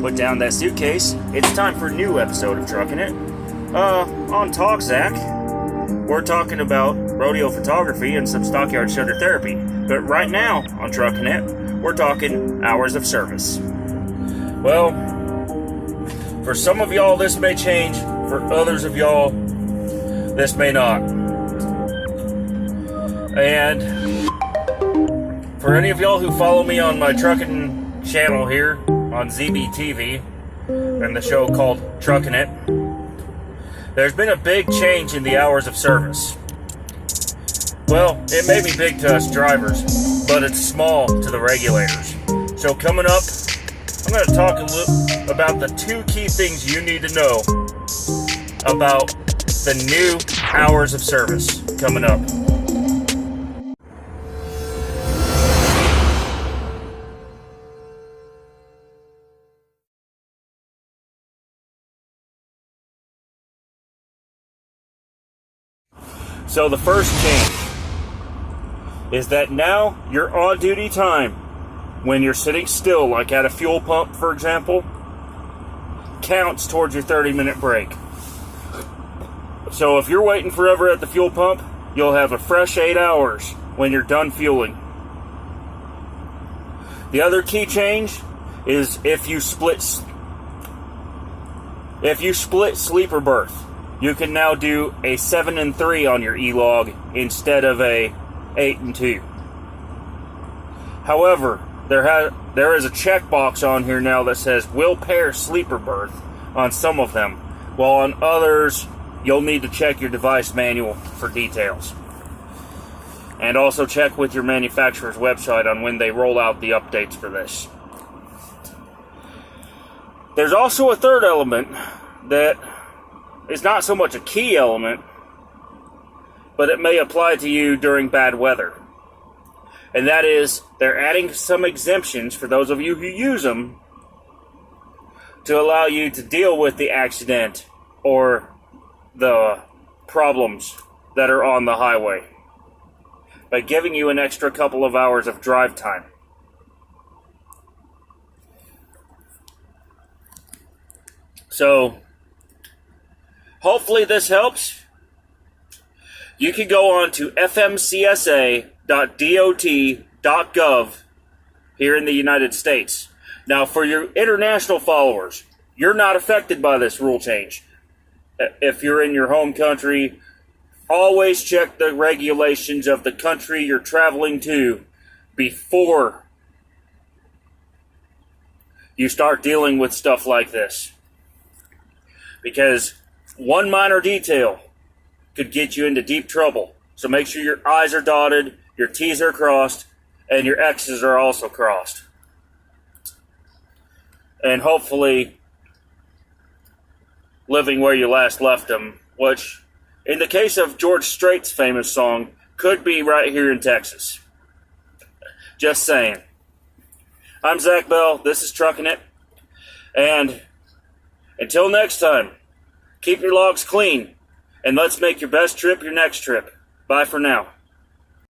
Put down that suitcase. It's time for a new episode of Truckin' It. On Talk, Zach, we're talking about rodeo photography and some stockyard shutter therapy. But right now on Truckin' It, we're talking hours of service. Well, for some of y'all this may change. For others of y'all, this may not. And for any of y'all who follow me on my trucking channel here on ZBTV and the show called Truckin' It, there's been a big change in the hours of service. Well, it may be big to us drivers, but it's small to the regulators. So coming up, I'm going to talk a little about the two key things you need to know about the new hours of service coming up. So the first change is that now your on-duty time, when you're sitting still, like at a fuel pump, for example, counts towards your 30-minute break. So if you're waiting forever at the fuel pump, you'll have a fresh 8 hours when you're done fueling. The other key change is if you split sleeper berth, you can now do a 7 and 3 on your E-log instead of a 8 and 2. However, there is a checkbox on here now that says will pair sleeper berth on some of them, while on others you'll need to check your device manual for details. And also check with your manufacturer's website on when they roll out the updates for this. There's also a third element that is not so much a key element, but it may apply to you during bad weather. And that is, they're adding some exemptions for those of you who use them to allow you to deal with the accident or the problems that are on the highway by giving you an extra couple of hours of drive time. So, hopefully this helps. You can go on to FMCSA.dot.gov here in the United States. Now, for your international followers, you're not affected by this rule change. If you're in your home country, always check the regulations of the country you're traveling to before you start dealing with stuff like this. Because one minor detail could get you into deep trouble. So make sure your I's are dotted, your T's are crossed, and your X's are also crossed. And hopefully living where you last left them, which, in the case of George Strait's famous song, could be right here in Texas. Just saying. I'm Zach Bell, this is Truckin' It, and until next time, keep your logs clean, and let's make your best trip your next trip. Bye for now.